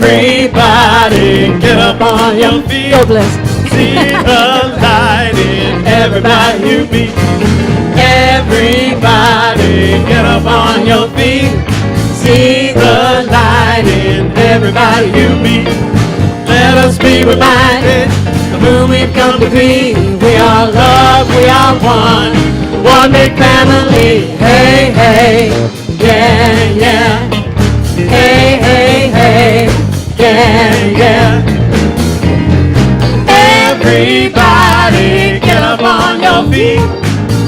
Everybody get up on your feet. God bless. See the light in everybody you meet. Everybody get up on your feet. See the light in everybody you meet. Let us be reminded of who we've come to be. We are love, we are one big family. Hey, hey, yeah, yeah. Hey, hey, hey, yeah, yeah. Everybody get up on your feet.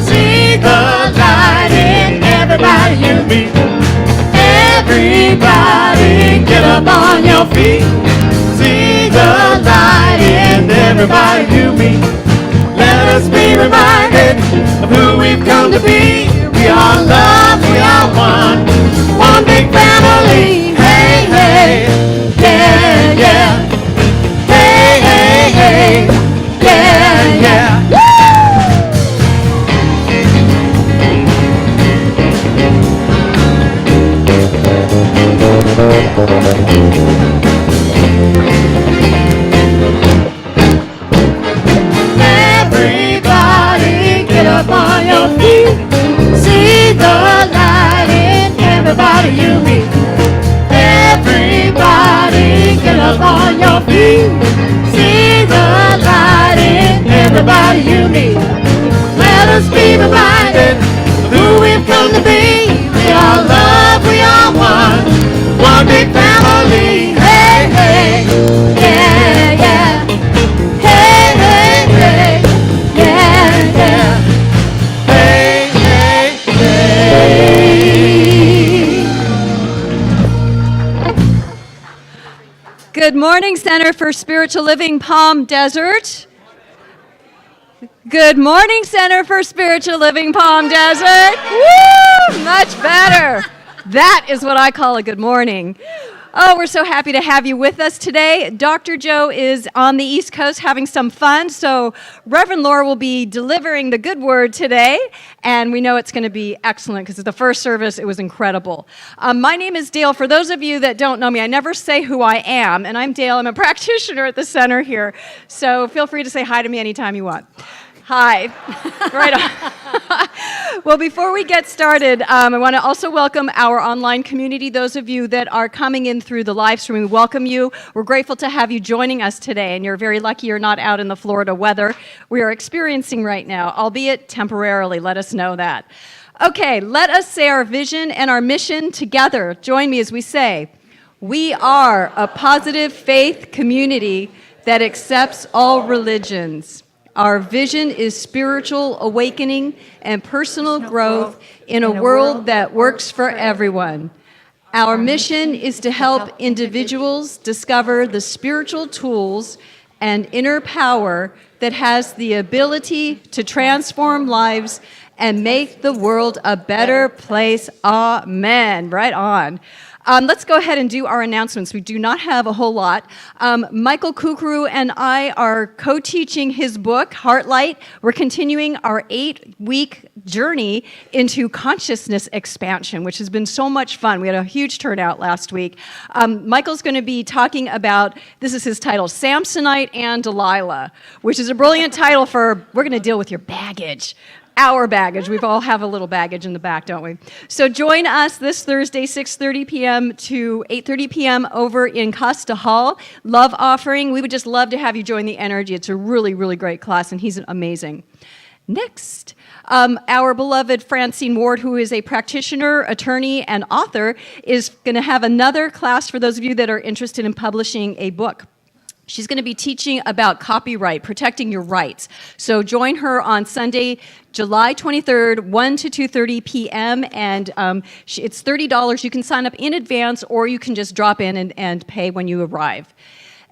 See the light in everybody you meet. Everybody get up on your feet. See the light in everybody you meet. Let us be reminded of who we've come to be. We are love, we are one big family. Hey, hey, yeah, yeah. Hey, hey, hey, yeah, yeah. Everybody get up on your feet. See the light in everybody you meet. Everybody get up on your feet. See the light in everybody you meet. Let us be reminded of who we've come to be. We are love, we are one big family. Hey, hey, yeah, yeah. Hey, hey, hey, yeah, yeah. Hey, hey, hey. Good morning, Center for Spiritual Living, Palm Desert. Good morning, Center for Spiritual Living, Palm Desert. Woo! Much better. That is what I call a good morning. Oh, we're so happy to have you with us today. Dr. Joe is on the East Coast having some fun, so Reverend Laura will be delivering the good word today, and we know it's going to be excellent because the first service, it was incredible. My name is Dale. For those of you that don't know me, I never say who I am, and I'm Dale. I'm a practitioner at the center here, so feel free to say hi to me anytime you want. Hi. Right on. Well, before we get started, I want to also welcome our online community. Those of you that are coming in through the live stream, we welcome you. We're grateful to have you joining us today, and you're very lucky you're not out in the Florida weather we are experiencing right now, albeit temporarily. Let us know that. Okay, let us say our vision and our mission together. Join me as we say, we are a positive faith community that accepts all religions. Our vision is spiritual awakening and personal growth in a world that works for everyone. Our mission is to help individuals discover the spiritual tools and inner power that has the ability to transform lives and make the world a better place. Amen. Right on. Let's go ahead and do our announcements. We do not have a whole lot. Michael Kukru and I are co-teaching his book, Heartlight. We're continuing our 8-week journey into consciousness expansion, which has been so much fun. We had a huge turnout last week. Michael's going to be talking about, this is his title, Samsonite and Delilah, which is a brilliant title for, we're going to deal with your baggage. Our baggage. We all have a little baggage in the back, don't we? So join us this Thursday, 6:30 p.m. to 8:30 p.m. over in Costa Hall. Love offering. We would just love to have you join the energy. It's a really, really great class, and he's amazing. Next, our beloved Francine Ward, who is a practitioner, attorney, and author, is going to have another class for those of you that are interested in publishing a book. She's going to be teaching about copyright, protecting your rights. So join her on Sunday, July 23rd, 1 to 2:30 p.m., and it's $30. You can sign up in advance, or you can just drop in and pay when you arrive.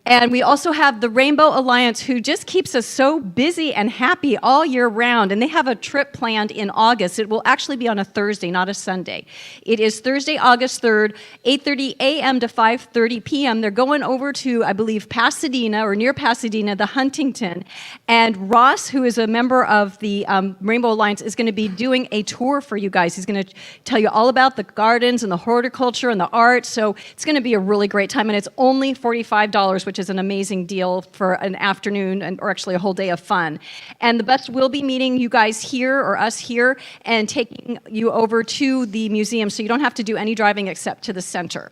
And we also have the Rainbow Alliance, who just keeps us so busy and happy all year round. And they have a trip planned in August. It will actually be on a Thursday, not a Sunday. It is Thursday, August 3rd, 8:30 a.m. to 5:30 p.m. They're going over to, I believe, Pasadena or near Pasadena, the Huntington. And Ross, who is a member of the Rainbow Alliance, is going to be doing a tour for you guys. He's going to tell you all about the gardens and the horticulture and the art. So it's going to be a really great time. And it's only $45, which is an amazing deal for an afternoon or actually a whole day of fun. And the best will be meeting you guys here or us here and taking you over to the museum so you don't have to do any driving except to the center.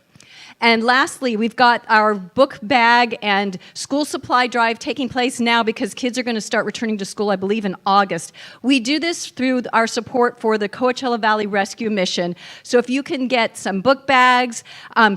And lastly, we've got our book bag and school supply drive taking place now because kids are going to start returning to school, I believe, in August. We do this through our support for the Coachella Valley Rescue Mission. So if you can get some book bags,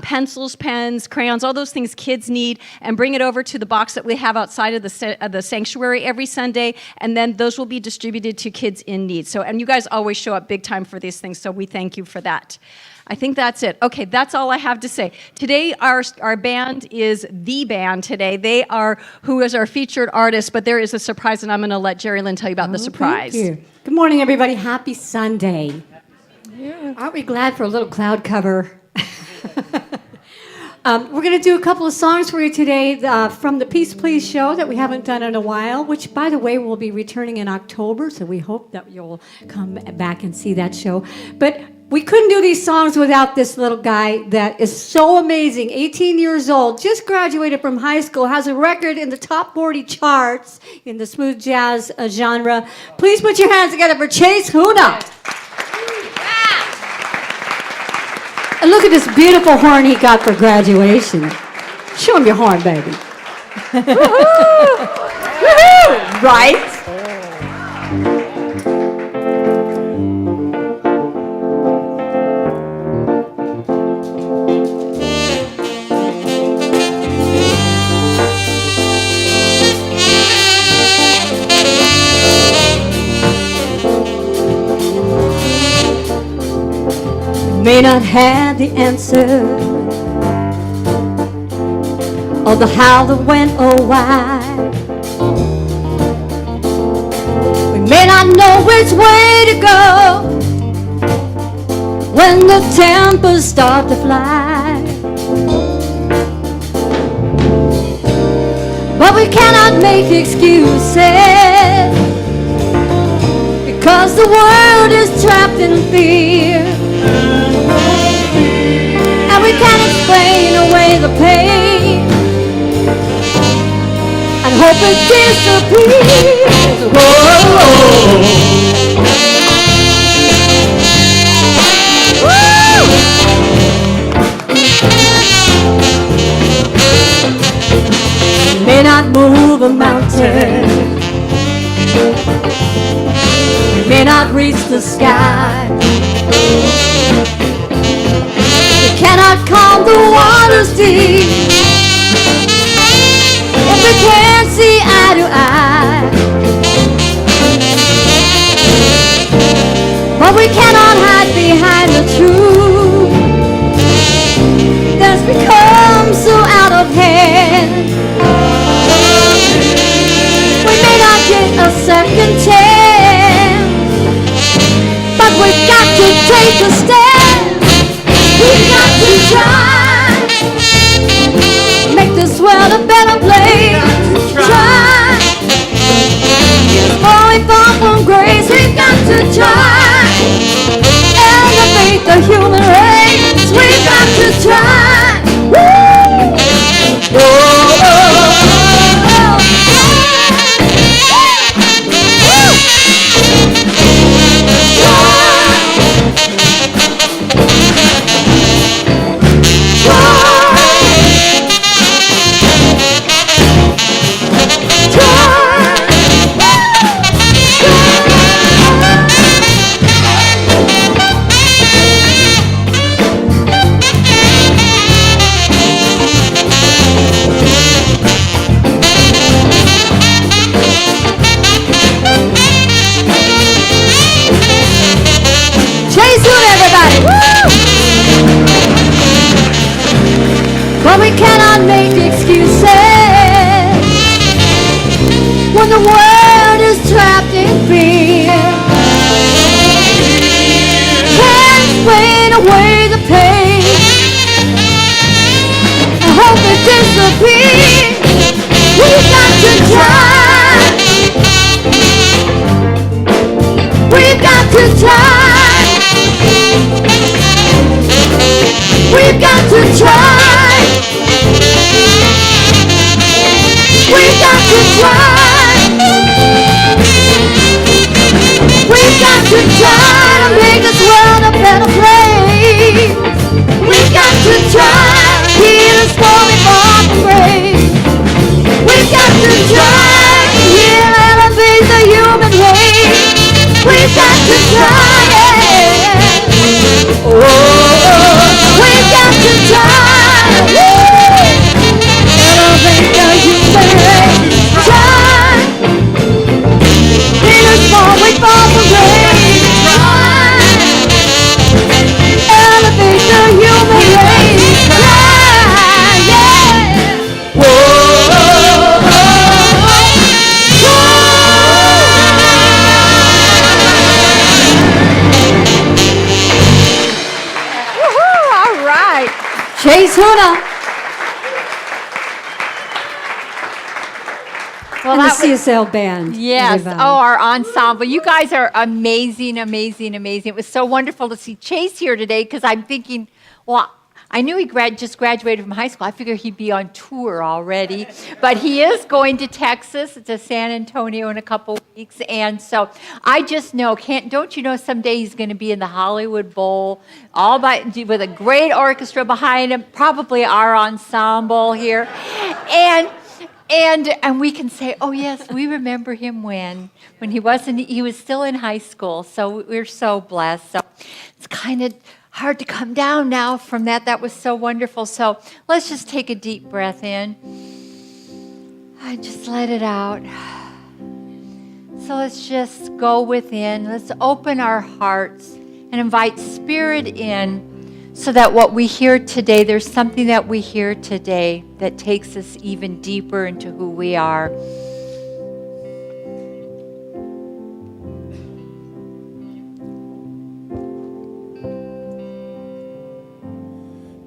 pencils, pens, crayons, all those things kids need, and bring it over to the box that we have outside of the sanctuary every Sunday, and then those will be distributed to kids in need. So, and you guys always show up big time for these things, so we thank you for that. I think that's it. Okay, that's all I have to say. Today, our band is the band today. They are who is our featured artist, but there is a surprise, and I'm going to let Jerry Lynn tell you about the surprise. Thank you. Good morning, everybody. Happy Sunday. Yeah. Aren't we glad for a little cloud cover? We're going to do a couple of songs for you today from the Peace Please show that we haven't done in a while, which, by the way, will be returning in October, so we hope that you'll come back and see that show. But we couldn't do these songs without this little guy that is so amazing. 18 years old, just graduated from high school, has a record in the top 40 charts in the smooth jazz genre. Please put your hands together for Chase Huna. And look at this beautiful horn he got for graduation. Show him your horn, baby. Woohoo! Woohoo! Right? May not have the answer or the how, the when, or why. We may not know which way to go when the tempers start to fly, but we cannot make excuses because the world is trapped in fear. And we can't explain away the pain and hope it disappears. Whoa. You may not move a mountain, you may not reach the sky, cannot calm the waters deep if we can't see eye to eye. But we cannot hide behind the truth that's become so out of hand. We may not get a second chance, but we've got to take a stand. We've got to try, make this world a better place. Try, before we fall from grace, we've got to try, elevate the human race. We've got to try. Woo! Oh, oh, oh, oh. to try. We've got to try. We've got to try. We've got to try to make this world a better place. We've got to try. Heal us before we fall from grace. We've got to try. Heal and elevate the human race. We've got to try. Yeah. Oh, we've got to try. Elevate the human race. Try. Heal us before we fall from grace. Try. Elevate the human race. Try. Yeah. All right. Chase Huna Well, and the that was, CSL band. yes. everybody. Oh, our ensemble. You guys are amazing, amazing, amazing. It was so wonderful to see Chase here today because I'm thinking, well, I knew he just graduated from high school. I figured he'd be on tour already. But he is going to Texas, to San Antonio in a couple weeks. And so I just know, don't you know someday he's going to be in the Hollywood Bowl with a great orchestra behind him, probably our ensemble here. And we can say, oh yes, we remember him when he was still in high school. So we're so blessed. So it's kind of hard to come down now from that. That was so wonderful. So let's just take a deep breath in. I just let it out. So let's just go within. Let's open our hearts and invite Spirit in so that what we hear today, there's something that we hear today that takes us even deeper into who we are.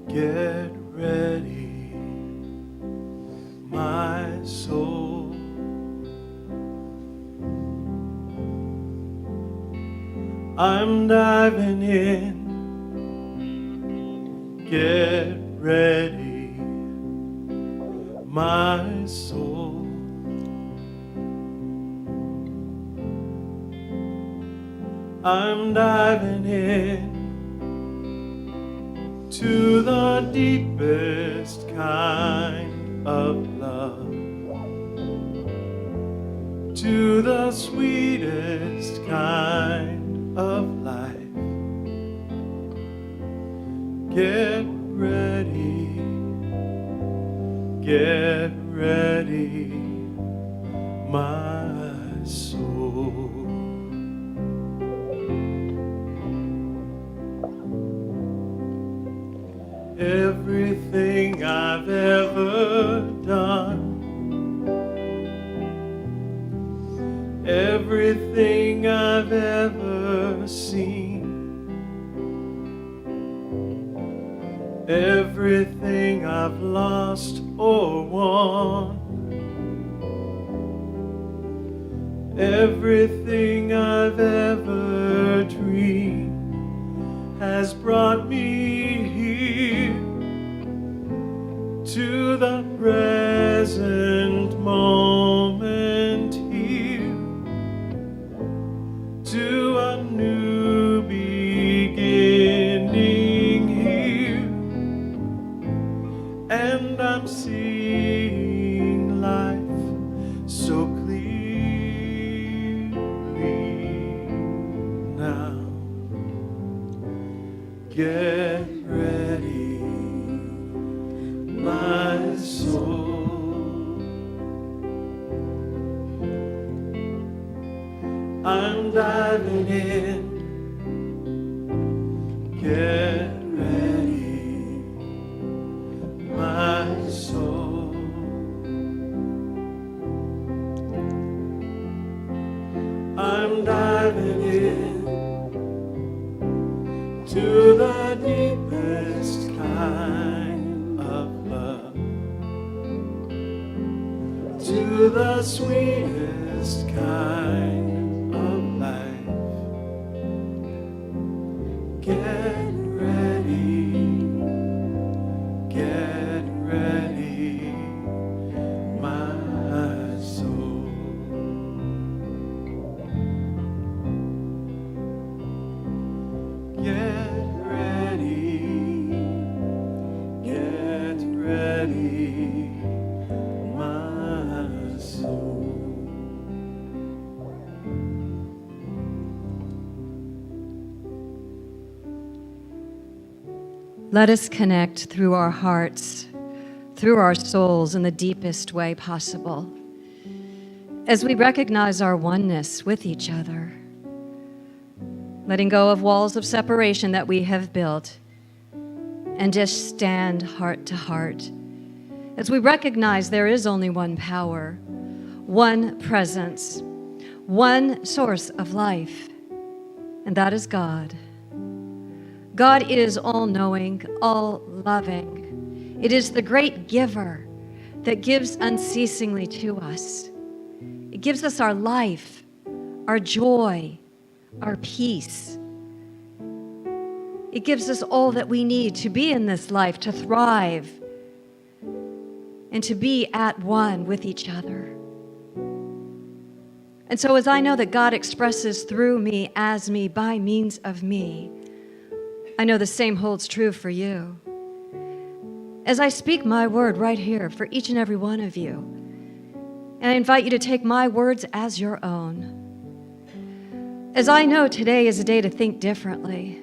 Get ready, my soul. I'm diving in. Get ready, my soul. I'm diving in to the deepest kind of love, to the sweetest kind of life. Get ready, my soul. Everything I've ever done, everything I've ever seen, everything I've lost or won, everything I've ever dreamed has brought me here to the present moment here, to a new beginning here, and I'm seeing life so clearly now. Get ready, my soul. I'm diving in. Get ready, my soul. I'm diving in to the deepest kind of love, to the sweetest kind of life. Get ready, my soul. Get ready, my soul. Let us connect through our hearts, through our souls in the deepest way possible, as we recognize our oneness with each other, letting go of walls of separation that we have built, and just stand heart to heart, as we recognize there is only one power, one presence, one source of life, and that is God. God is all-knowing, all-loving. It is the great giver that gives unceasingly to us. It gives us our life, our joy, our peace. It gives us all that we need to be in this life, to thrive, and to be at one with each other. And so as I know that God expresses through me, as me, by means of me, I know the same holds true for you. As I speak my word right here for each and every one of you, and I invite you to take my words as your own. As I know today is a day to think differently.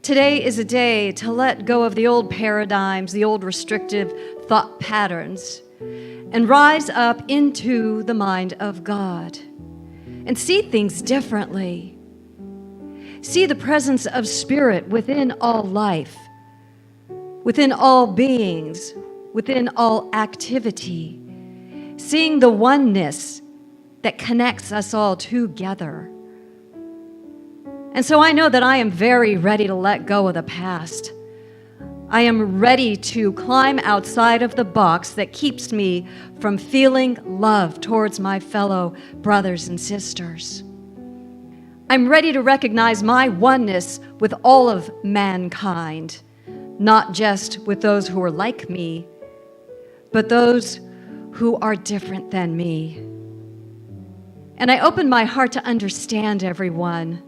Today is a day to let go of the old paradigms, the old restrictive thought patterns, and rise up into the mind of God and see things differently. See the presence of Spirit within all life, within all beings, within all activity, seeing the oneness that connects us all together. And so I know that I am very ready to let go of the past. I am ready to climb outside of the box that keeps me from feeling love towards my fellow brothers and sisters. I'm ready to recognize my oneness with all of mankind, not just with those who are like me, but those who are different than me. And I open my heart to understand everyone.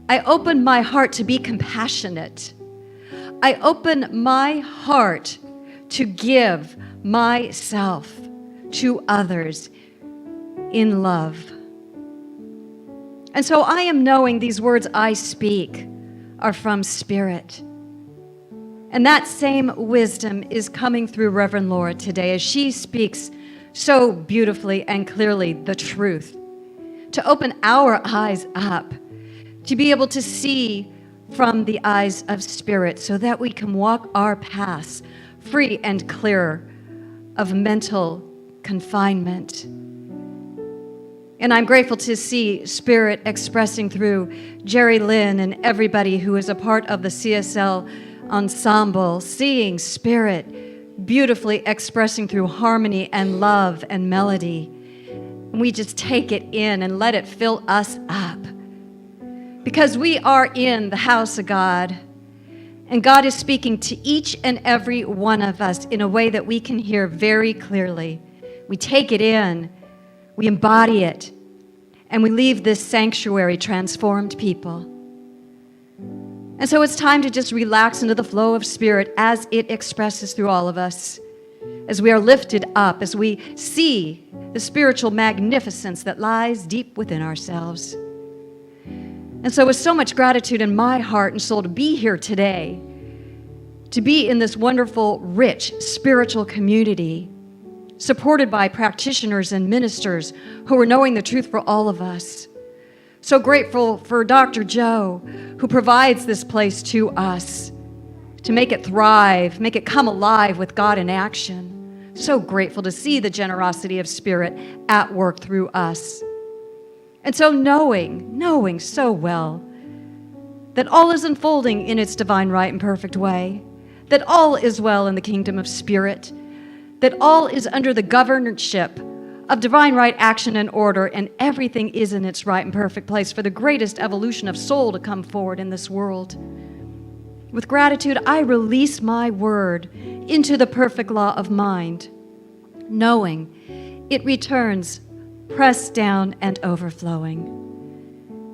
I open my heart to be compassionate. I open my heart to give myself to others in love. And so I am knowing these words I speak are from Spirit. And that same wisdom is coming through Reverend Laura today as she speaks so beautifully and clearly the truth, to open our eyes up, to be able to see from the eyes of Spirit so that we can walk our paths free and clear of mental confinement. And I'm grateful to see Spirit expressing through Jerry Lynn and everybody who is a part of the CSL ensemble, seeing Spirit beautifully expressing through harmony and love and melody. And we just take it in and let it fill us up. Because we are in the house of God, and God is speaking to each and every one of us in a way that we can hear very clearly. We take it in. We embody it, and we leave this sanctuary transformed people. And so it's time to just relax into the flow of Spirit as it expresses through all of us, as we are lifted up, as we see the spiritual magnificence that lies deep within ourselves. And so with so much gratitude in my heart and soul to be here today, to be in this wonderful, rich spiritual community, supported by practitioners and ministers who are knowing the truth for all of us. So grateful for Dr. Joe, who provides this place to us to make it thrive, make it come alive with God in action. So grateful to see the generosity of Spirit at work through us. And so knowing so well that all is unfolding in its divine right and perfect way, that all is well in the kingdom of Spirit, that all is under the governorship of divine right action and order, and everything is in its right and perfect place for the greatest evolution of soul to come forward in this world. With gratitude, I release my word into the perfect law of mind, knowing it returns pressed down and overflowing.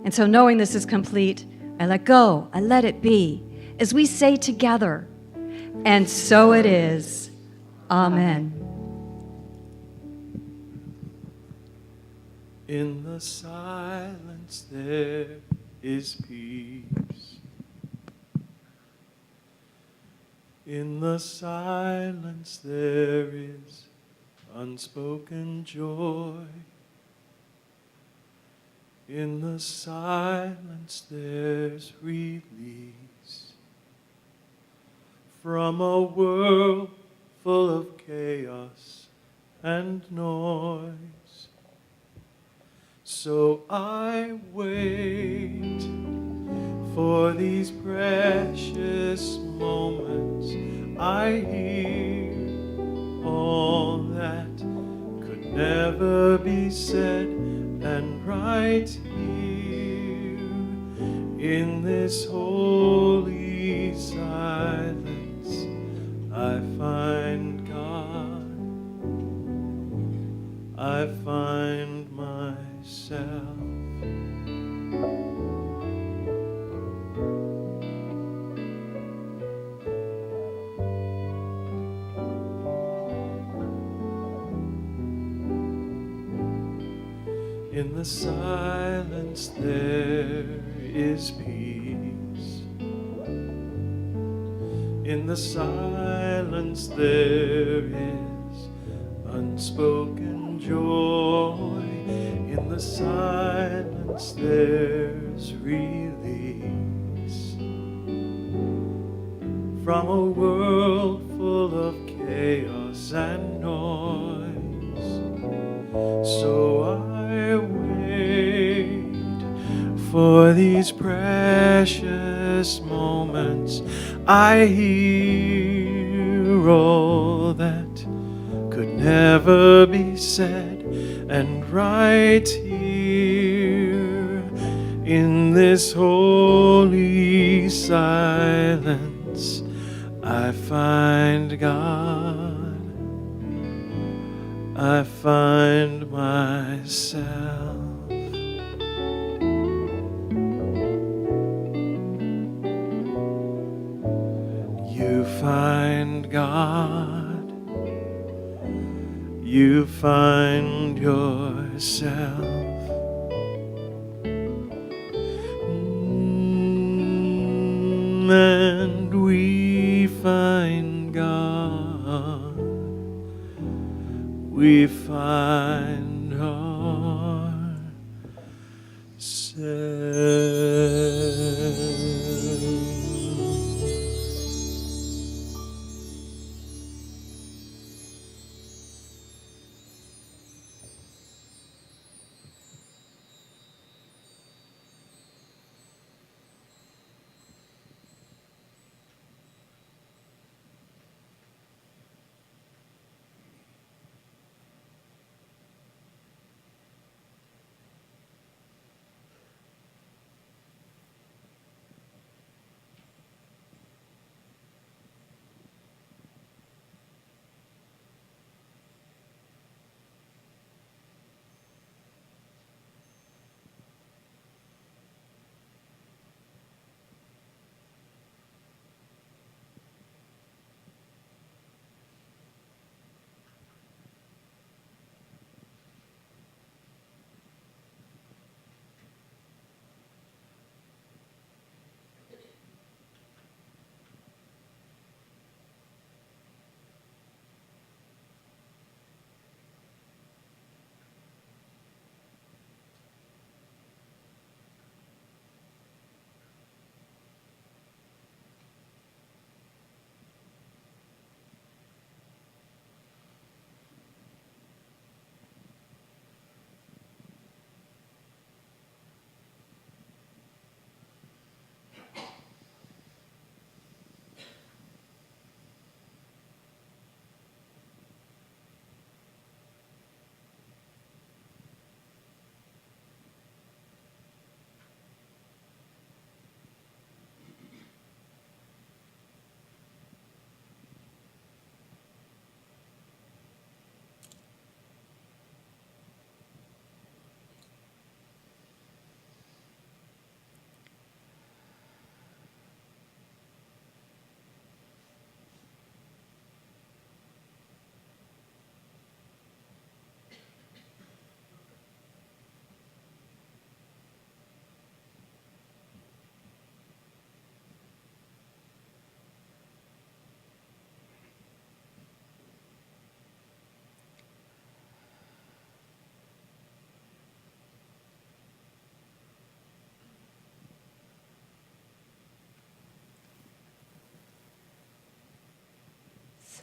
And so knowing this is complete, I let go, I let it be, as we say together, and so it is. Amen. In the silence there is peace. In the silence there is unspoken joy. In the silence there's release from a world full of chaos and noise. So I wait for these precious moments. I hear all that could never be said, and right here in this holy silence I find God, I find myself. In the silence there is peace. In the silence there is unspoken joy. In the silence there's release from a world full of chaos and noise. So I wait for these precious moments. I hear all that could never be said, and right here in this holy silence I find God, I find myself. You find God, you find yourself. And we find God, we find ourselves.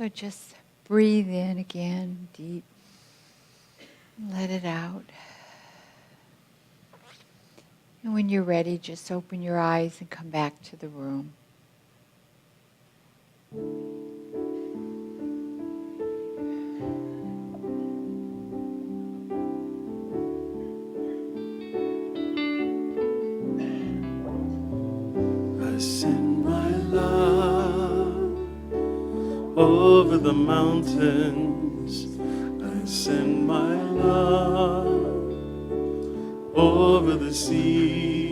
So just breathe in again, deep. Let it out. And when you're ready, just open your eyes and come back to the room. I send my love over the mountains. I send my love over the sea.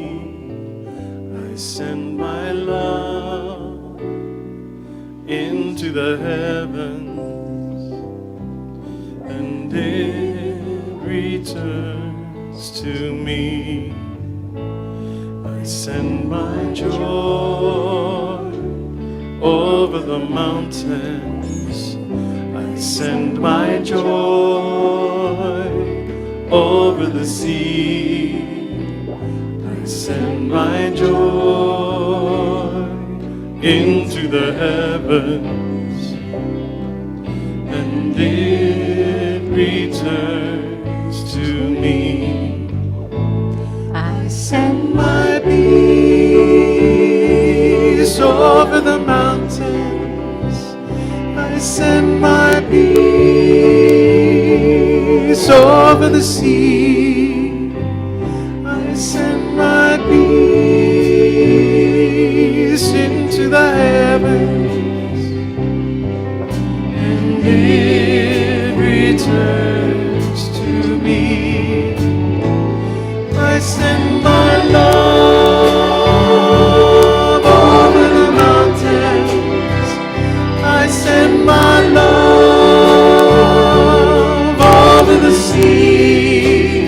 I send my love into the heavens, and it returns to me. I send my joy over the mountains. I send my joy over the sea. I send my joy into the heavens, and it returns to me. I send my peace over the mountains. I send my peace over the sea. I send my peace into the heavens, and it returns to me. I send my love over the mountains. I send my love over the sea.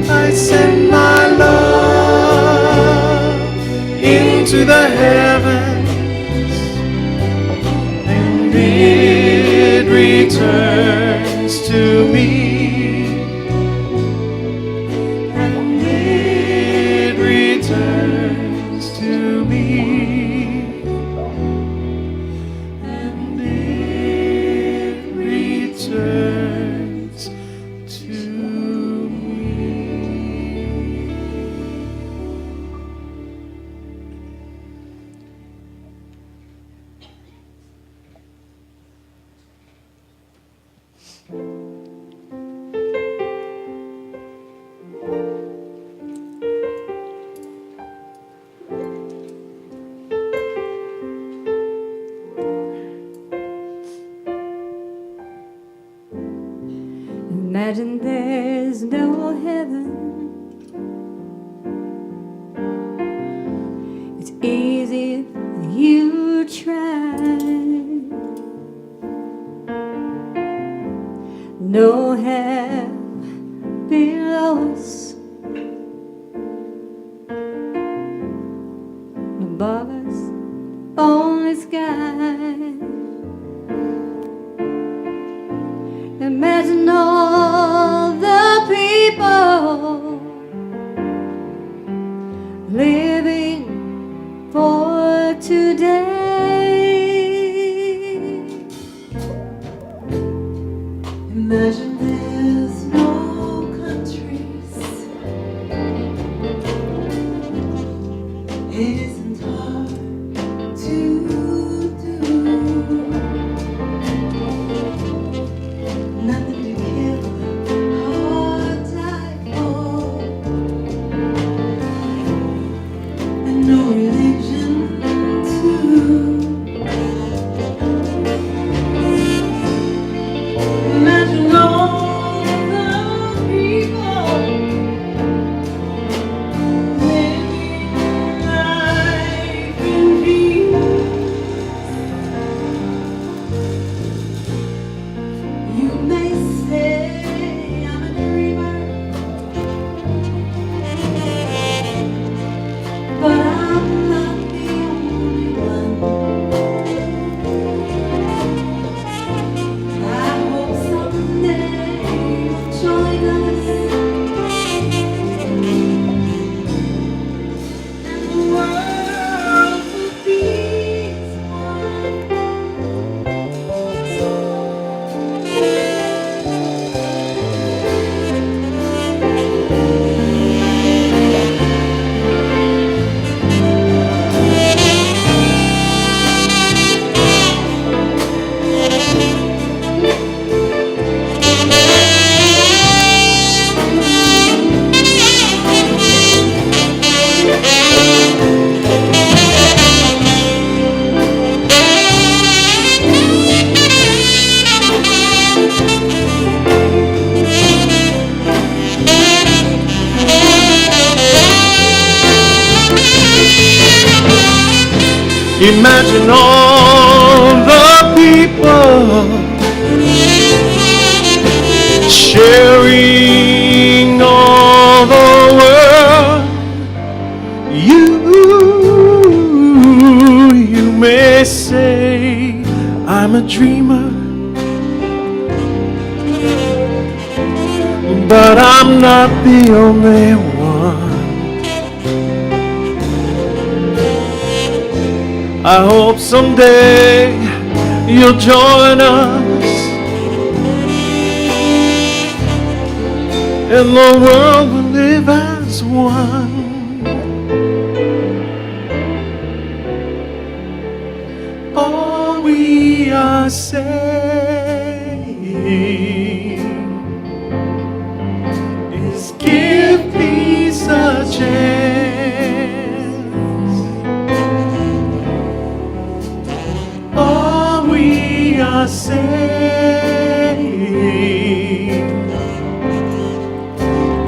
I send my love into the heavens, and it returns to me. Returns to me, and it returns to me. Imagine there's no heaven. It's easy if you try. No hell below us, above us, only sky. Imagine all the people living for today. Imagine there's no countries. It isn't hard to do. Nothing to kill or die for, and no religion too. Imagine all the people sharing all the world. You may say I'm a dreamer, but I'm not the only one. I hope someday you'll join us and the world will live as one. All we are saying is give peace a chance. All we are saying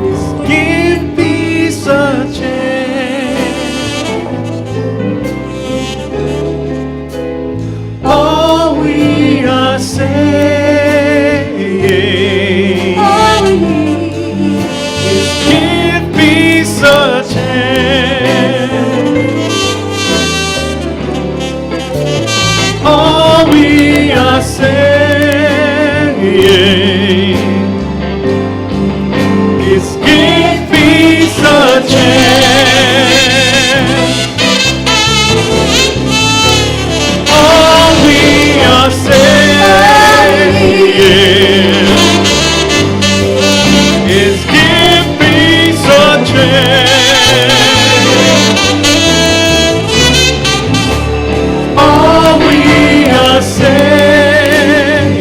is give peace a chance. All we are saying is give peace a chance. All we are saying is give peace a chance. All we are saying is give peace a chance. All we are saying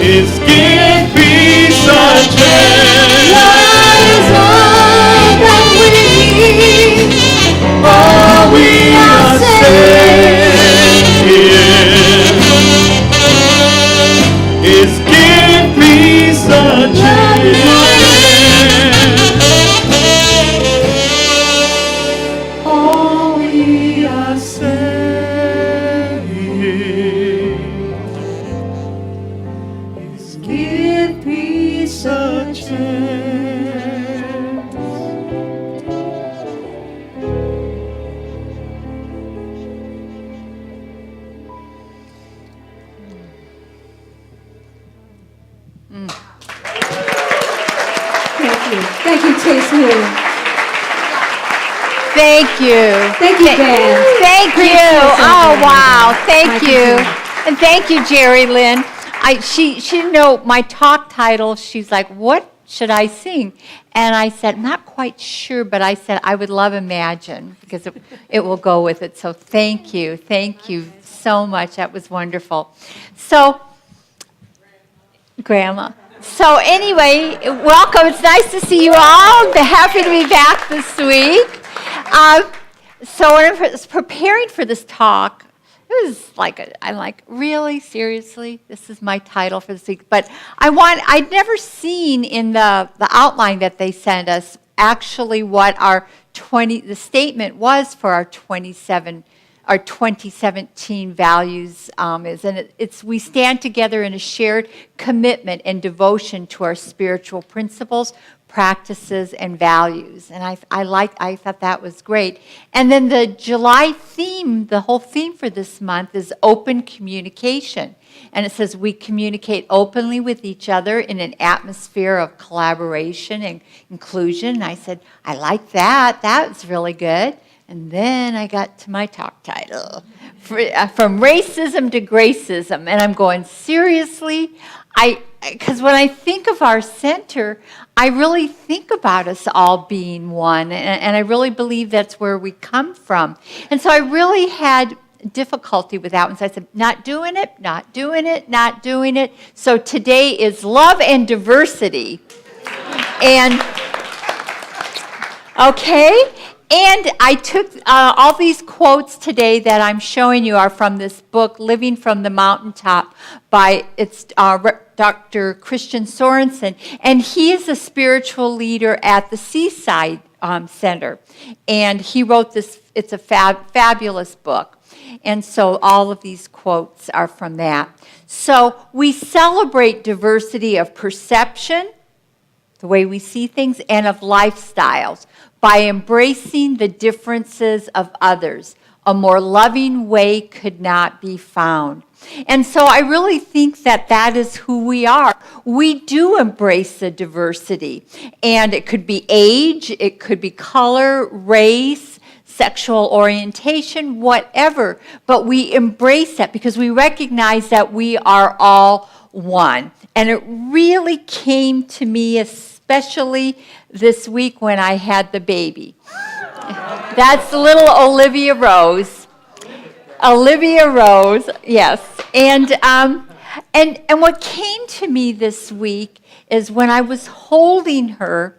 is give peace a chance. Love is all that we need. All we are saying is give peace a chance. All we are saying is give peace a chance. Thank you, Chase Hill. Thank you. Thank you, Dan. Thank you. Appreciate Oh, that. wow. Thank Thank you. you. And thank you, Jerry Lynn. She didn't know my talk title. She's like, what should I sing? And I said, not quite sure, but I said, I would love Imagine because it will go with it. So thank you. Thank you so much. That was wonderful. So, Grandma. So anyway, welcome. It's nice to see you all. I'm happy to be back this week. So when I was preparing for this talk, it was like, I'm like, really? Seriously? This is my title for this week? But I'd never seen in the outline that they sent us actually what the statement was for our 2017 values is. And it's we stand together in a shared commitment and devotion to our spiritual principles, practices, and values. And I thought that was great. And then the July theme, the whole theme for this month is open communication. And it says we communicate openly with each other in an atmosphere of collaboration and inclusion. And I said, I like that. That's really good. And then I got to my talk title, From Racism to Gracism. And I'm going, seriously? Because when I think of our center, I really think about us all being one. And I really believe that's where we come from. And so I really had difficulty with that one. So I said, not doing it, not doing it, not doing it. So today is love and diversity. And, okay. And I took all these quotes today that I'm showing you are from this book, Living from the Mountaintop, by Dr. Christian Sorensen. And he is a spiritual leader at the Seaside Center. And he wrote this, it's a fabulous book. And so all of these quotes are from that. So we celebrate diversity of perception, the way we see things, and of lifestyles by embracing the differences of others. A more loving way could not be found. And so I really think that that is who we are. We do embrace the diversity. And it could be age, it could be color, race, sexual orientation, whatever. But we embrace that because we recognize that we are all one. And it really came to me, especially this week when I had the baby. That's little Olivia Rose. Olivia Rose, yes. And what came to me this week is when I was holding her,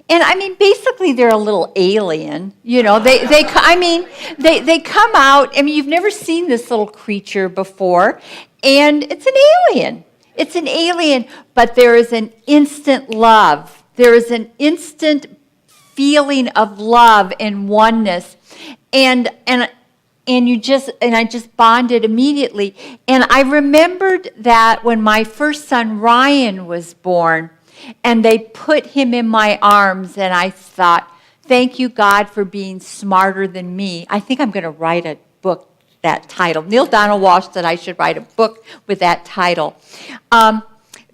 and I mean, basically they're a little alien, you know. They come out. I mean, you've never seen this little creature before, and it's an alien. It's an alien, but there is an instant love. There is an instant feeling of love and oneness, and I just bonded immediately. And I remembered that when my first son Ryan was born, and they put him in my arms, and I thought, thank you, God, for being smarter than me. I think I'm going to write a book that title. Neil Donald Walsh said I should write a book with that title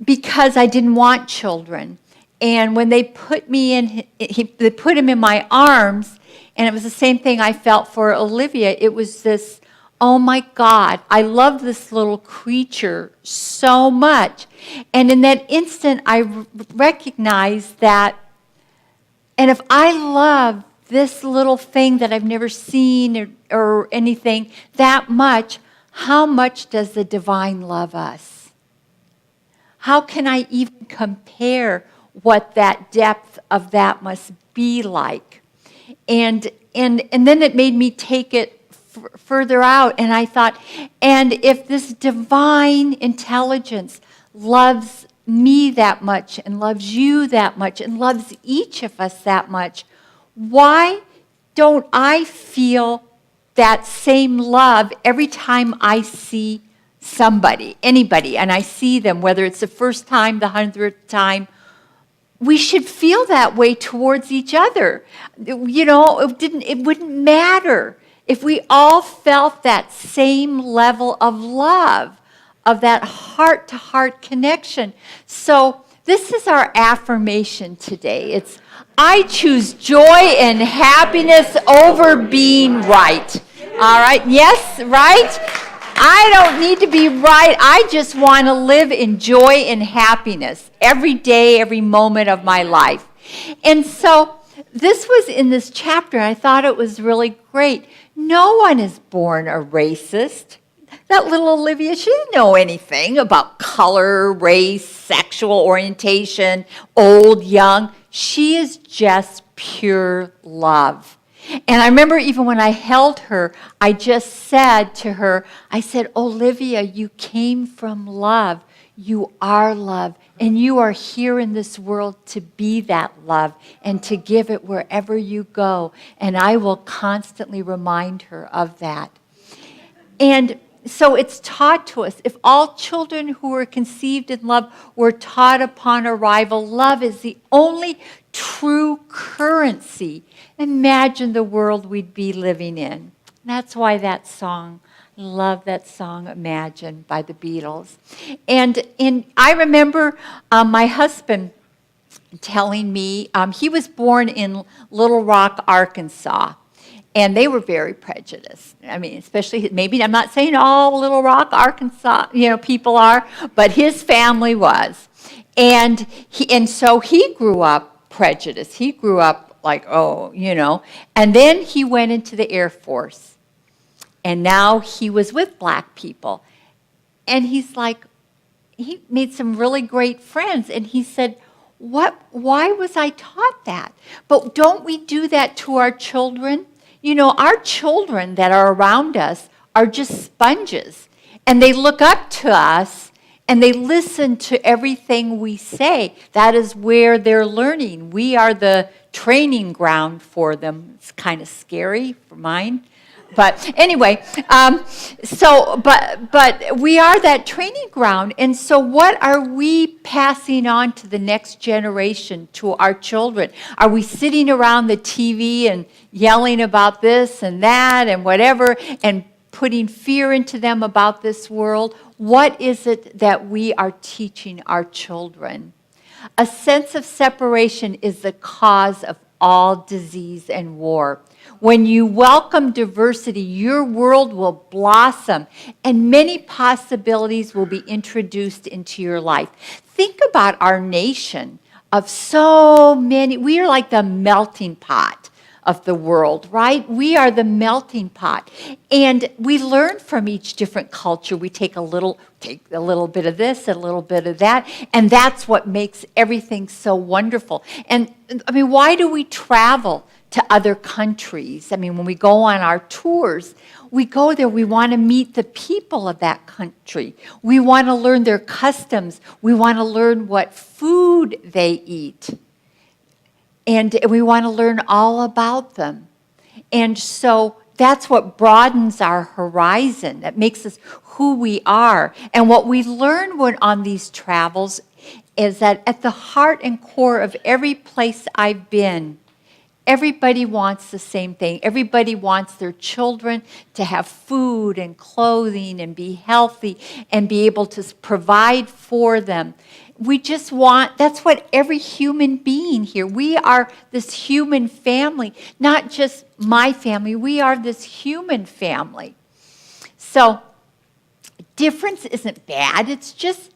because I didn't want children. And when they put me in, they put him in my arms, and it was the same thing I felt for Olivia. It was this, oh my God, I love this little creature so much. And in that instant, I recognized that, and if I love this little thing that I've never seen or anything that much, how much does the divine love us? How can I even compare what that depth of that must be like? And then it made me take it further out, and I thought, and if this divine intelligence loves me that much and loves you that much and loves each of us that much, why don't I feel that same love every time I see somebody, anybody, and I see them, whether it's the first time, the 100th time? We should feel that way towards each other. You know, it wouldn't matter if we all felt that same level of love, of that heart-to-heart connection. So this is our affirmation today. It's, I choose joy and happiness over being right. All right? Yes, right? I don't need to be right. I just want to live in joy and happiness every day, every moment of my life. And so this was in this chapter, and I thought it was really great. No one is born a racist. That little Olivia, she didn't know anything about color, race, sexual orientation, old, young. She is just pure love. And I remember even when I held her, I just said to her, I said, Olivia, you came from love. You are love. And you are here in this world to be that love and to give it wherever you go. And I will constantly remind her of that. And so it's taught to us. If all children who were conceived in love were taught upon arrival, love is the only true currency. Imagine the world we'd be living in. That's why that song, I love that song, Imagine, by the Beatles. And I remember my husband telling me, he was born in Little Rock, Arkansas. And they were very prejudiced. I mean, especially, maybe, I'm not saying all Little Rock, Arkansas, people are, but his family was. And so he grew up prejudiced. He grew up like, and then he went into the Air Force. And now he was with black people. And he's like, he made some really great friends. And he said, why was I taught that? But don't we do that to our children? Our children that are around us are just sponges. And they look up to us and they listen to everything we say. That is where they're learning. We are the training ground for them. It's kind of scary for mine. But anyway, but we are that training ground. And so what are we passing on to the next generation, to our children? Are we sitting around the TV and yelling about this and that and whatever and putting fear into them about this world? What is it that we are teaching our children? A sense of separation is the cause of all disease and war. When you welcome diversity, your world will blossom and many possibilities will be introduced into your life. Think about our nation of so many. We are like the melting pot of the world, right? We are the melting pot. And we learn from each different culture. We take a little bit of this, a little bit of that, and that's what makes everything so wonderful. And I mean, why do we travel to other countries? I mean, when we go on our tours, we go there, we want to meet the people of that country. We want to learn their customs. We want to learn what food they eat. And we want to learn all about them. And so that's what broadens our horizon. That makes us who we are. And what we learn when on these travels is that at the heart and core of every place I've been, everybody wants the same thing. Everybody wants their children to have food and clothing and be healthy and be able to provide for them. We just want, that's what every human being here, we are this human family, not just my family, we are this human family. So difference isn't bad, it's just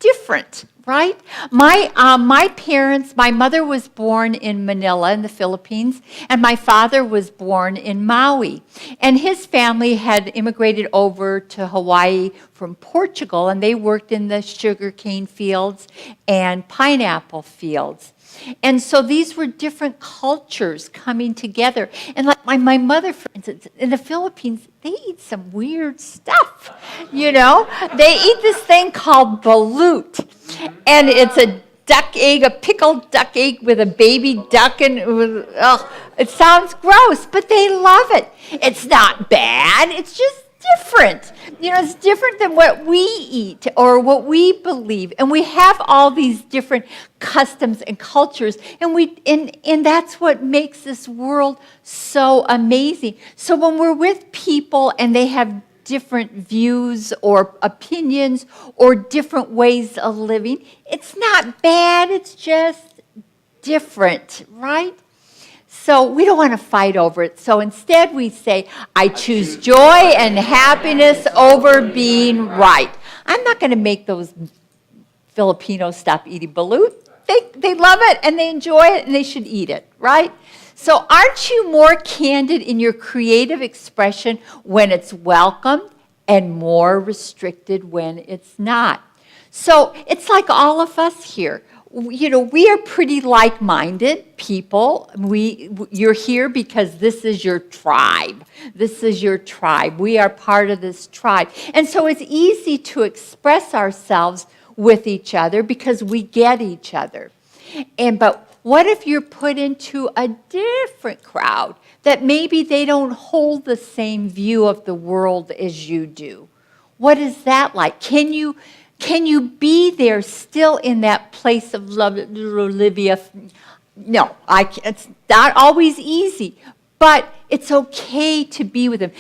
different, right? My parents, my mother was born in Manila in the Philippines, and my father was born in Maui. And his family had immigrated over to Hawaii from Portugal, and they worked in the sugarcane fields and pineapple fields. And so these were different cultures coming together. And like my mother, for instance, in the Philippines, they eat some weird stuff, you know? They eat this thing called balut. And it's a duck egg, a pickled duck egg with a baby duck. And it sounds gross, but they love it. It's not bad. It's just different. You know, it's different than what we eat or what we believe. And we have all these different customs and cultures. And that's what makes this world so amazing. So when we're with people and they have different views or opinions or different ways of living, it's not bad. It's just different, right? So we don't want to fight over it. So instead we say, I choose joy and happiness over being right. I'm not going to make those Filipinos stop eating balut. They love it and they enjoy it and they should eat it, right? So aren't you more candid in your creative expression when it's welcomed and more restricted when it's not? So it's like all of us here. You know, we are pretty like-minded people. You're here because this is your tribe. This is your tribe. We are part of this tribe. And so it's easy to express ourselves with each other because we get each other. But what if you're put into a different crowd that maybe they don't hold the same view of the world as you do? What is that like? Can you be there still in that place of love, Olivia? No, it's not always easy, but it's okay to be with them.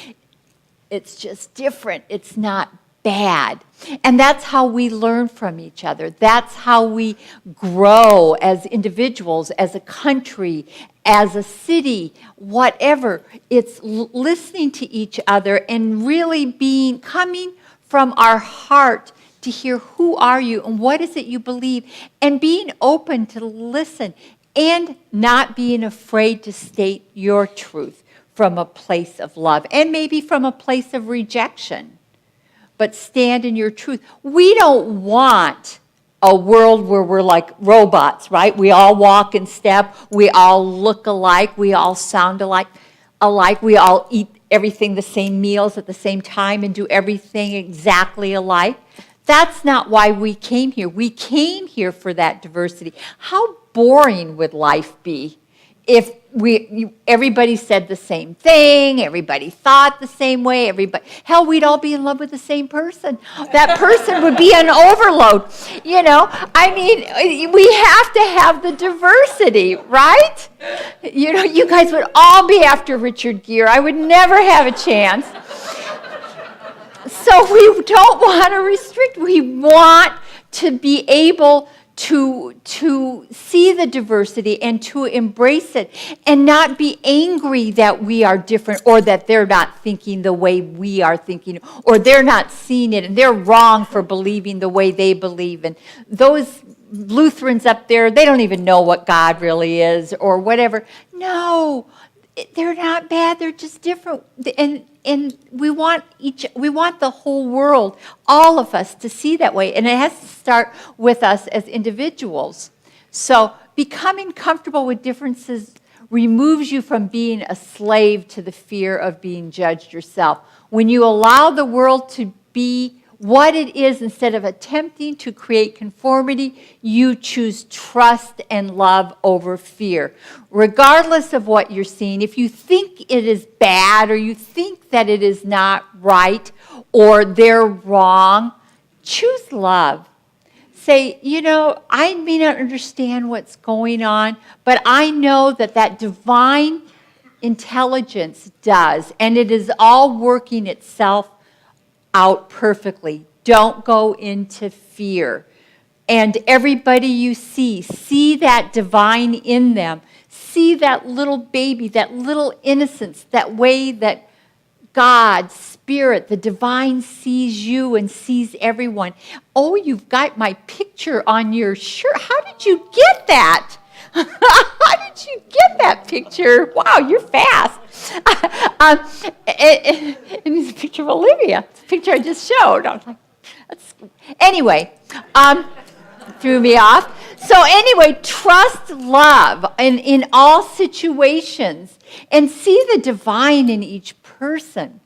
It's just different. It's not bad. And that's how we learn from each other. That's how we grow as individuals, as a country, as a city, whatever. It's listening to each other and really coming from our heart to hear who are you and what is it you believe, and being open to listen and not being afraid to state your truth from a place of love and maybe from a place of rejection. But stand in your truth. We don't want a world where we're like robots, right? We all walk in step. We all look alike. We all sound alike. We all eat everything, the same meals at the same time and do everything exactly alike. That's not why we came here. We came here for that diversity. How boring would life be if everybody said the same thing, everybody thought the same way, hell, we'd all be in love with the same person. That person would be an overload. I mean, we have to have the diversity, right? You guys would all be after Richard Gere. I would never have a chance. So we don't want to restrict. We want to be able to see the diversity and to embrace it and not be angry that we are different or that they're not thinking the way we are thinking or they're not seeing it and they're wrong for believing the way they believe. And those Lutherans up there, they don't even know what God really is or whatever. No, they're not bad. They're just different. And we want the whole world, all of us, to see that way. And it has to start with us as individuals. So becoming comfortable with differences removes you from being a slave to the fear of being judged yourself. When you allow the world to be what it is instead of attempting to create conformity, you choose trust and love over fear. Regardless of what you're seeing, if you think it is bad or you think that it is not right or they're wrong, choose love. Say, I may not understand what's going on, but I know that divine intelligence does, and it is all working itself out perfectly. Don't go into fear. And everybody you see that divine in them. See that little baby, that little innocence, that way that God, Spirit, the divine sees you and sees everyone. Oh, you've got my picture on your shirt. How did you get that? How did you get that picture? Wow, you're fast. And it's a picture of Olivia. It's a picture I just showed. I was like, anyway, threw me off. So anyway, trust love in all situations and see the divine in each person.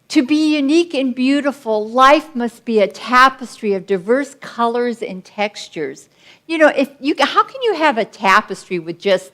To be unique and beautiful, life must be a tapestry of diverse colors and textures. How can you have a tapestry with just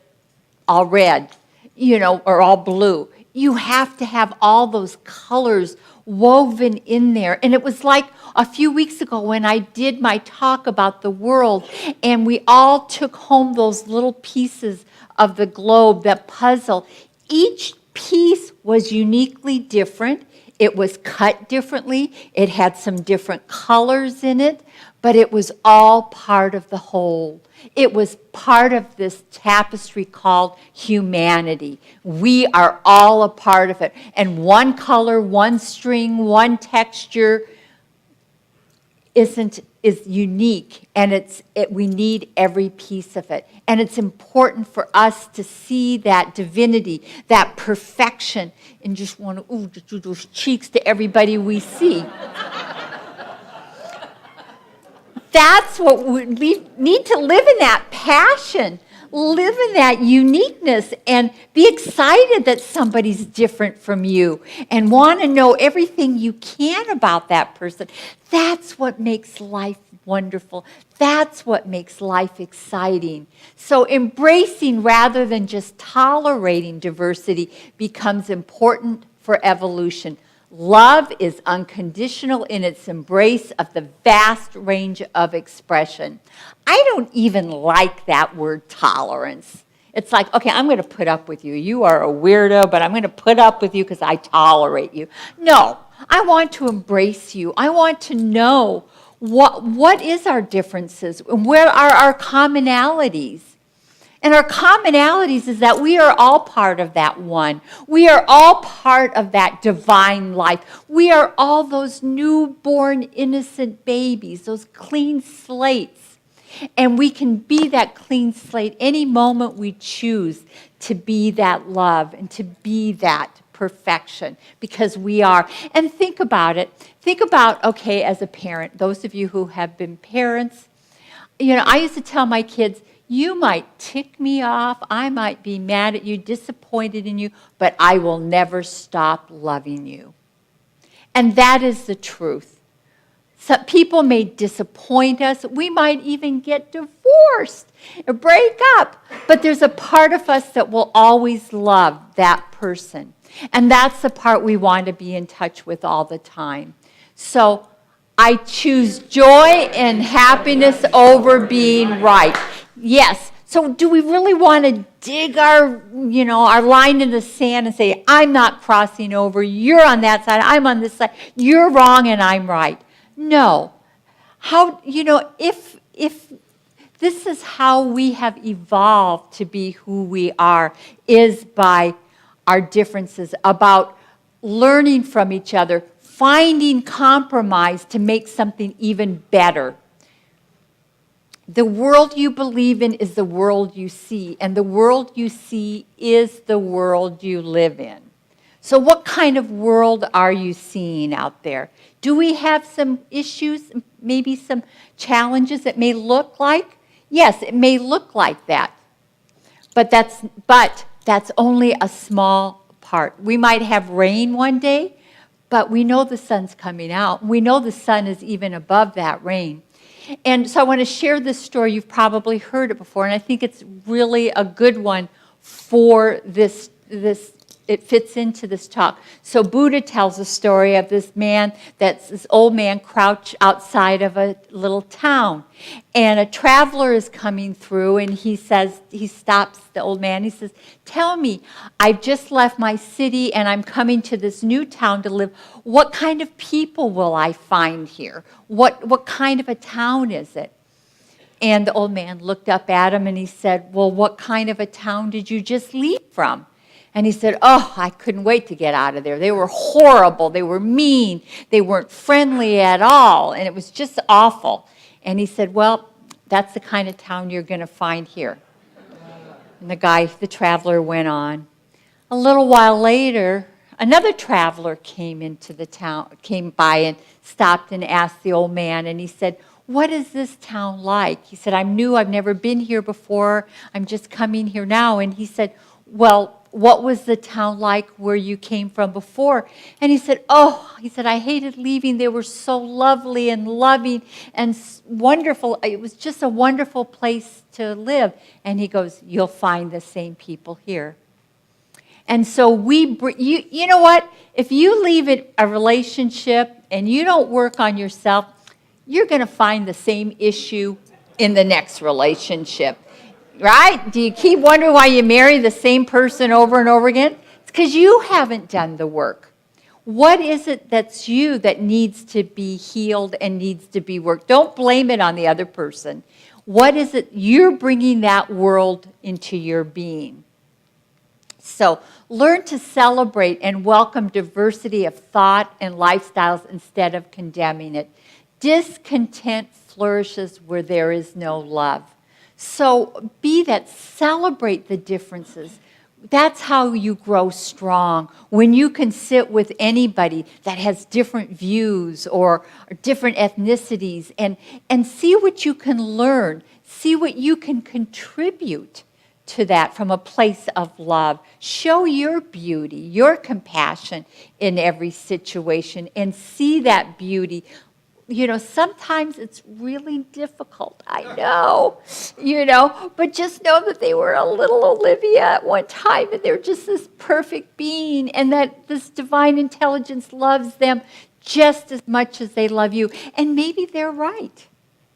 all red, or all blue? You have to have all those colors woven in there. And it was like a few weeks ago when I did my talk about the world, and we all took home those little pieces of the globe, that puzzle. Each piece was uniquely different. It was cut differently. It had some different colors in it, but it was all part of the whole. It was part of this tapestry called humanity. We are all a part of it. And one color, one string, one texture is unique, and we need every piece of it. And it's important for us to see that divinity, that perfection, and just want to do those cheeks to everybody we see. That's what we need to live in, that passion, live in that uniqueness, and be excited that somebody's different from you and want to know everything you can about that person. That's what makes life wonderful. That's what makes life exciting. So embracing rather than just tolerating diversity becomes important for evolution. Love is unconditional in its embrace of the vast range of expression. I don't even like that word tolerance. It's like, okay, I'm going to put up with you. You are a weirdo, but I'm going to put up with you because I tolerate you. No, I want to embrace you. I want to know what is our differences and where are our commonalities. And our commonalities is that we are all part of that one. We are all part of that divine life. We are all those newborn innocent babies, those clean slates. And we can be that clean slate any moment we choose to be that love and to be that perfection, because we are. And think about it. Think about, okay, as a parent, those of you who have been parents, I used to tell my kids, you might tick me off, I might be mad at you, disappointed in you, but I will never stop loving you. And that is the truth. So people may disappoint us. We might even get divorced. divorced or break up. But there's a part of us that will always love that person. And that's the part we want to be in touch with all the time. So I choose joy and happiness over being right. Yes. So do we really want to dig our line in the sand and say, I'm not crossing over, you're on that side, I'm on this side, you're wrong and I'm right? No. How, if this is how we have evolved to be who we are, is by our differences, about learning from each other, finding compromise to make something even better. The world you believe in is the world you see, and the world you see is the world you live in. So what kind of world are you seeing out there? Do we have some issues, maybe some challenges that may look like? Yes, it may look like that. But that's only a small part. We might have rain one day, but we know the sun's coming out. We know the sun is even above that rain. And so I want to share this story. You've probably heard it before, and I think it's really a good one for this. It fits into this talk. So Buddha tells a story of this old man crouched outside of a little town. And a traveler is coming through, and he stops the old man. He says, tell me, I've just left my city, and I'm coming to this new town to live. What kind of people will I find here? What kind of a town is it? And the old man looked up at him, and he said, well, what kind of a town did you just leave from? And he said, oh, I couldn't wait to get out of there. They were horrible. They were mean. They weren't friendly at all. And it was just awful. And he said, well, that's the kind of town you're going to find here. And the traveler went on. A little while later, another traveler came into the town, came by and stopped and asked the old man. And he said, what is this town like? He said, I'm new. I've never been here before. I'm just coming here now. And he said, well, what was the town like where you came from before? And he said, I hated leaving. They were so lovely and loving and wonderful. It was just a wonderful place to live. And he goes, you'll find the same people here. And so you know what? If you leave a relationship and you don't work on yourself, you're going to find the same issue in the next relationship. Right? Do you keep wondering why you marry the same person over and over again? It's because you haven't done the work. What is it that's you that needs to be healed and needs to be worked? Don't blame it on the other person. What is it you're bringing that world into your being? So learn to celebrate and welcome diversity of thought and lifestyles instead of condemning it. Discontent flourishes where there is no love. So celebrate the differences. That's how you grow strong. When you can sit with anybody that has different views or different ethnicities and see what you can learn, see what you can contribute to that from a place of love. Show your beauty, your compassion in every situation and see that beauty. Sometimes it's really difficult, I know, but just know that they were a little Olivia at one time, and they're just this perfect being, and that this divine intelligence loves them just as much as they love you. And maybe they're right.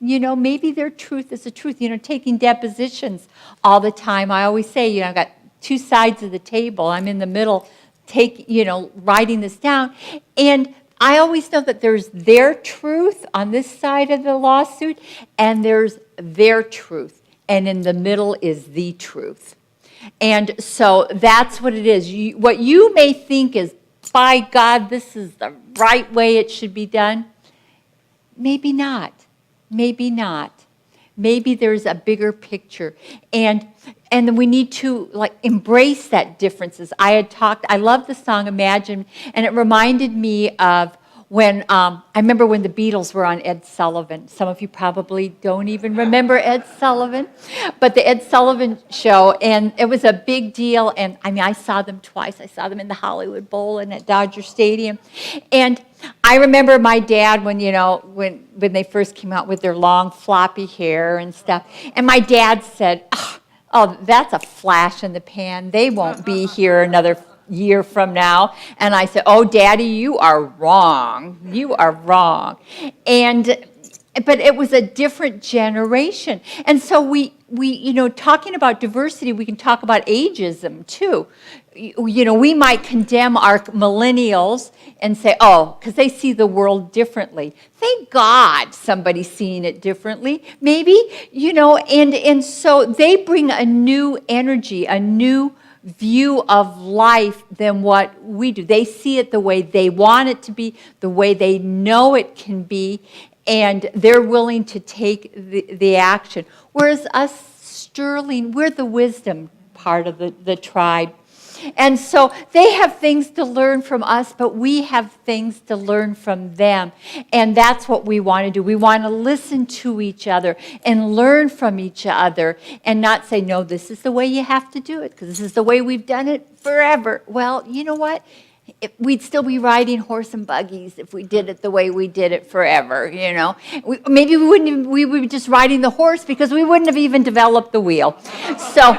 Maybe their truth is the truth. Taking depositions all the time, I always say, I've got two sides of the table. I'm in the middle, writing this down, and I always know that there's their truth on this side of the lawsuit, and there's their truth, and in the middle is the truth. And so that's what it is. What you may think is, by God, this is the right way it should be done, maybe not. Maybe not. Maybe there's a bigger picture. And then we need to embrace that differences. I love the song Imagine, and it reminded me of when I remember when the Beatles were on Ed Sullivan. Some of you probably don't even remember Ed Sullivan, but the Ed Sullivan show, and it was a big deal. And I mean, I saw them twice. I saw them in the Hollywood Bowl and at Dodger Stadium. And I remember my dad when they first came out with their long floppy hair and stuff. And my dad said, "Oh, that's a flash in the pan. They won't be here another year from now." And I said, "Oh, Daddy, you are wrong. You are wrong." But it was a different generation. And so we talking about diversity, we can talk about ageism too. We might condemn our millennials and say, "Oh, because they see the world differently." Thank God somebody's seeing it differently, maybe, and so they bring a new energy, a new view of life than what we do. They see it the way they want it to be, the way they know it can be, and they're willing to take the action. Whereas us Sterling, we're the wisdom part of the tribe. And so they have things to learn from us, but we have things to learn from them. And that's what we want to do. We want to listen to each other and learn from each other and not say, "No, this is the way you have to do it because this is the way we've done it forever." Well, you know what? We'd still be riding horse and buggies if we did it the way we did it forever, Maybe we would be just riding the horse because we wouldn't have even developed the wheel. So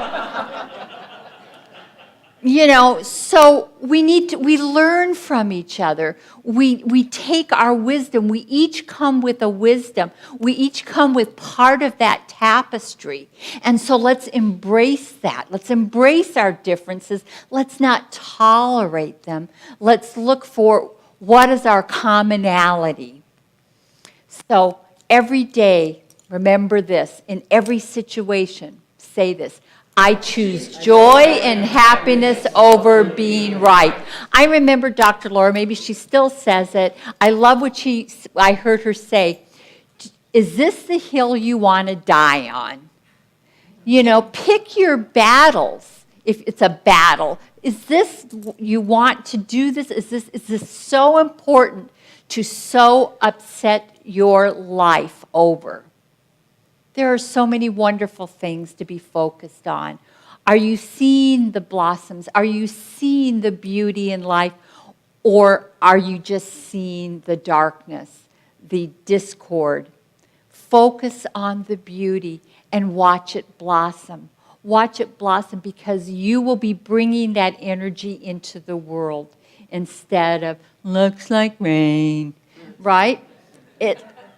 we learn from each other. We take our wisdom. We each come with a wisdom. We each come with part of that tapestry. And so let's embrace that. Let's embrace our differences. Let's not tolerate them. Let's look for what is our commonality. So every day, remember this. In every situation, say this: "I choose joy and happiness over being right." I remember Dr. Laura, maybe she still says it. I love what I heard her say. "Is this the hill you want to die on?" Pick your battles. If it's a battle, is this you want to do this? Is this so important to so upset your life over? There are so many wonderful things to be focused on. Are you seeing the blossoms? Are you seeing the beauty in life? Or are you just seeing the darkness, the discord? Focus on the beauty and watch it blossom. Watch it blossom because you will be bringing that energy into the world instead of, "Looks like rain," right?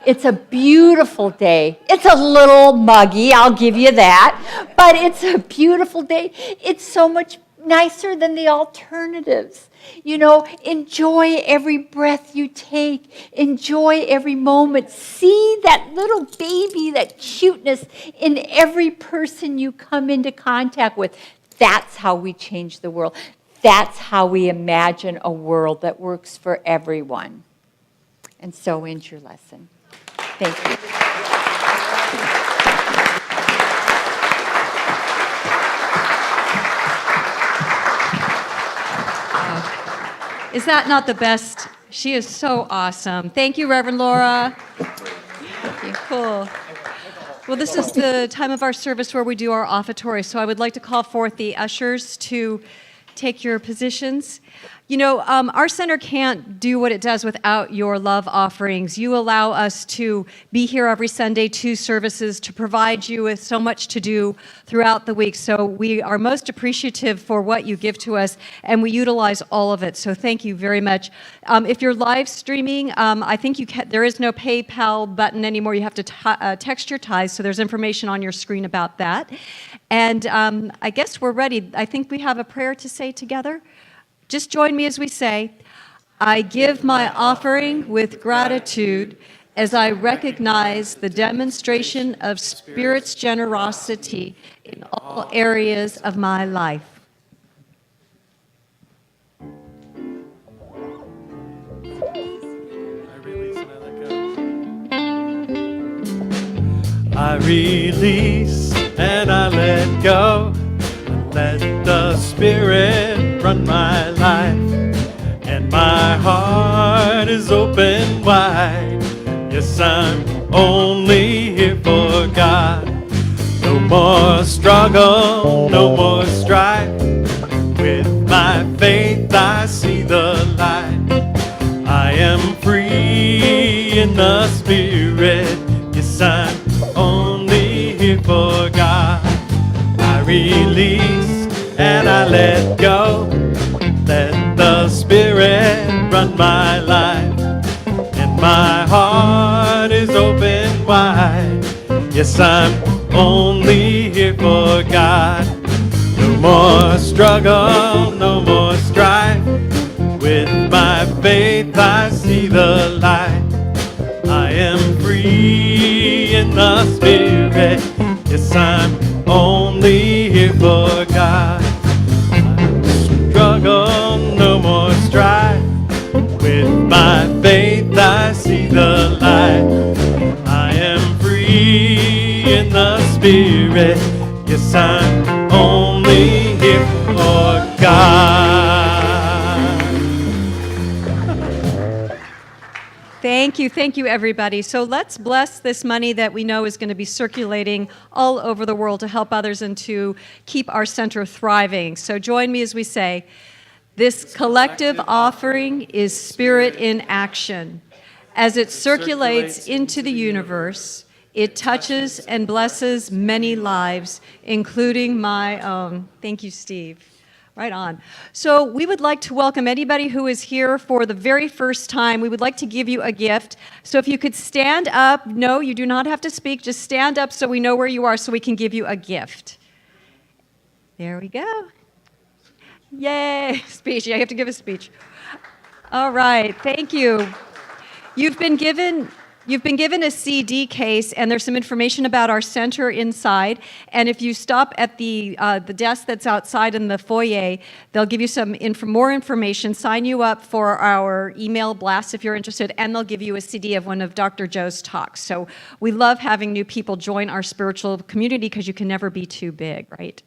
It's a beautiful day. It's a little muggy, I'll give you that, but it's a beautiful day. It's so much nicer than the alternatives. Enjoy every breath you take. Enjoy every moment. See that little baby, that cuteness in every person you come into contact with. That's how we change the world. That's how we imagine a world that works for everyone. And so ends your lesson. Thank you. Is that not the best? She is so awesome. Thank you, Reverend Laura. Cool. Well, this is the time of our service where we do our offertory, so I would like to call forth the ushers to take your positions. Our center can't do what it does without your love offerings. You allow us to be here every Sunday, 2 services, to provide you with so much to do throughout the week. So we are most appreciative for what you give to us, and we utilize all of it. So thank you very much. If you're live streaming, I think there is no PayPal button anymore. You have to text your tithes, so there's information on your screen about that. And I guess we're ready. I think we have a prayer to say together. Just join me as we say, "I give my offering with gratitude as I recognize the demonstration of Spirit's generosity in all areas of my life." I release and I let go. Let the Spirit run my life, and my heart is open wide. Yes, I'm only here for God. No more struggle, no more strife. With my faith I see the light. I am free in the Spirit. Yes, I'm only here for God. I release and I let go. Let the Spirit run my life. And my heart is open wide. Yes, I'm only here for God. No more struggle, no more strife. With my faith I see the light. I am free in the Spirit. Yes, I'm only here for God. Struggle, no more strife. With my faith I see the light. I am free in the Spirit. Yes, I'm only here for God. Thank you, everybody. So let's bless this money that we know is going to be circulating all over the world to help others and to keep our center thriving. So join me as we say, this collective offering is spirit in action. As it circulates into the universe, it touches and blesses many lives, including my own. Thank you, Steve. Right on. So we would like to welcome anybody who is here for the very first time. We would like to give you a gift. So if you could stand up. No, you do not have to speak. Just stand up so we know where you are so we can give you a gift. There we go. Yay. Speech. Yeah, you have to give a speech. All right. Thank you. You've been given a CD case, and there's some information about our center inside. And if you stop at the desk that's outside in the foyer, they'll give you some more information, sign you up for our email blast if you're interested, and they'll give you a CD of one of Dr. Joe's talks. So we love having new people join our spiritual community because you can never be too big, right?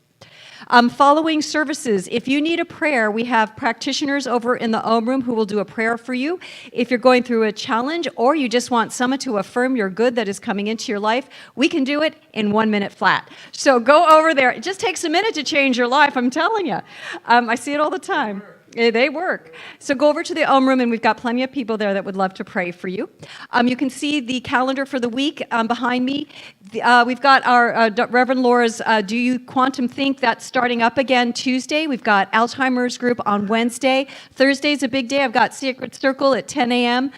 Following services, if you need a prayer, we have practitioners over in the Om Room who will do a prayer for you. If you're going through a challenge or you just want someone to affirm your good that is coming into your life, we can do it in 1 minute flat. So go over there. It just takes a minute to change your life, I'm telling you. I see it all the time. They work. So go over to the Om Room, and we've got plenty of people there that would love to pray for you. You can see the calendar for the week behind me. We've got our Reverend Laura's Do You Quantum Think? That's starting up again Tuesday. We've got Alzheimer's group on Wednesday. Thursday's a big day. I've got Sacred Circle at 10 a.m.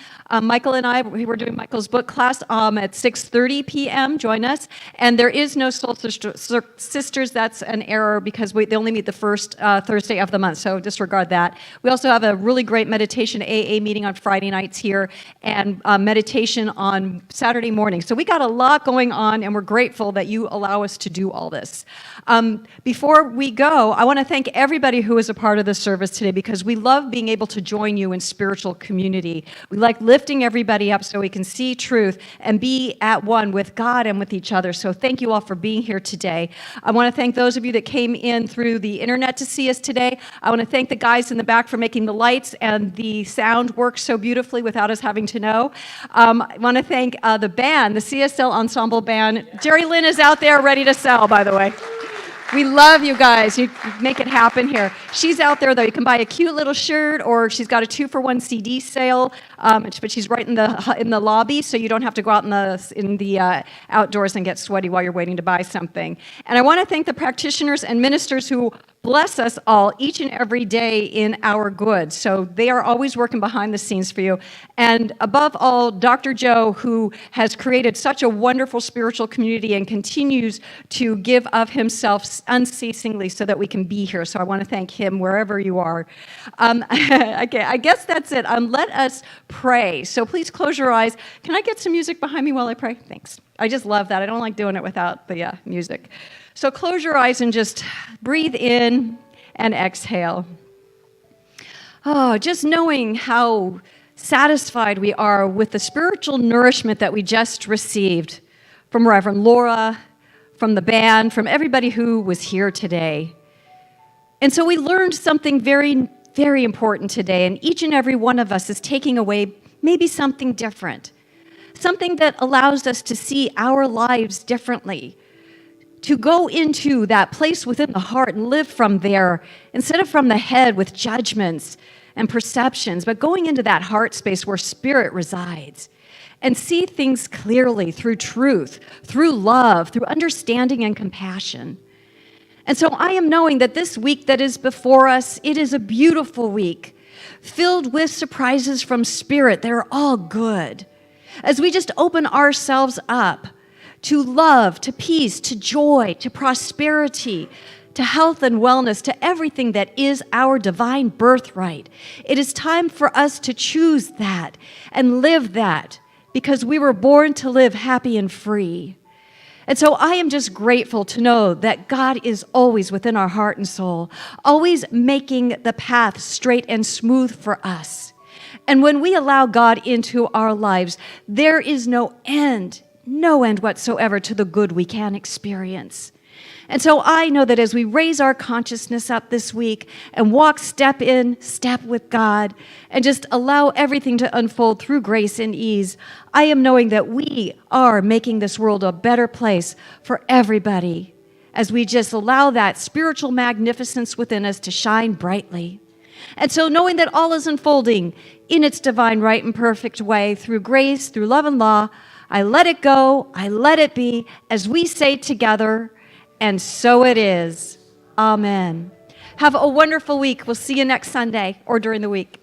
Michael and I, we're doing Michael's book class at 6:30 p.m. Join us. And there is no Soul Sisters. That's an error because they only meet the first Thursday of the month, so disregard that. We also have a really great meditation AA meeting on Friday nights here and meditation on Saturday morning. So we got a lot going on, and we're grateful that you allow us to do all this. Before we go, I want to thank everybody who is a part of the service today because we love being able to join you in spiritual community. We like lifting everybody up so we can see truth and be at one with God and with each other. So thank you all for being here today. I want to thank those of you that came in through the internet to see us today. I want to thank the guys in the back for making the lights and the sound work so beautifully without us having to know. I want to thank the band, the CSL Ensemble Band. Jerry Lynn is out there ready to sell, by the way. We love you guys. You make it happen here. She's out there, though. You can buy a cute little shirt, or she's got a 2-for-1 CD sale, but she's right in the lobby, so you don't have to go out in the outdoors and get sweaty while you're waiting to buy something. And I want to thank the practitioners and ministers who bless us all each and every day in our good. So they are always working behind the scenes for you. And above all, Dr. Joe, who has created such a wonderful spiritual community and continues to give of himself unceasingly so that we can be here. So I want to thank him wherever you are. Okay, I guess that's it. Let us pray. So please close your eyes. Can I get some music behind me while I pray? Thanks. I just love that. I don't like doing it without the music. So close your eyes and just breathe in and exhale. Oh, just knowing how satisfied we are with the spiritual nourishment that we just received from Reverend Laura, from the band, from everybody who was here today. And so we learned something very, very important today, and each and every one of us is taking away maybe something different, something that allows us to see our lives differently, to go into that place within the heart and live from there instead of from the head with judgments and perceptions, but going into that heart space where spirit resides and see things clearly through truth, through love, through understanding and compassion. And so I am knowing that this week that is before us, it is a beautiful week filled with surprises from spirit. They're all good. As we just open ourselves up to love, to peace, to joy, to prosperity, to health and wellness, to everything that is our divine birthright. It is time for us to choose that and live that because we were born to live happy and free. And so I am just grateful to know that God is always within our heart and soul, always making the path straight and smooth for us. And when we allow God into our lives, there is no end whatsoever to the good we can experience. And so I know that as we raise our consciousness up this week and walk step in, step with God, and just allow everything to unfold through grace and ease, I am knowing that we are making this world a better place for everybody as we just allow that spiritual magnificence within us to shine brightly. And so knowing that all is unfolding in its divine, right, and perfect way through grace, through love and law, I let it go, I let it be, as we say together, and so it is. Amen. Have a wonderful week. We'll see you next Sunday or during the week.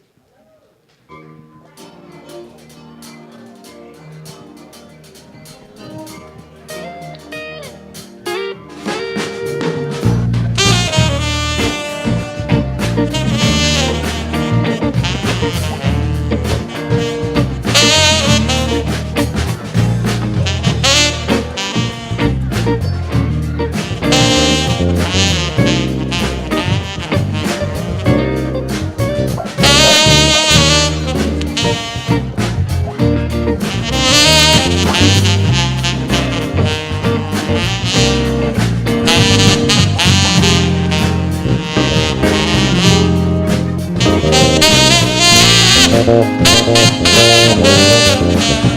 Thank you.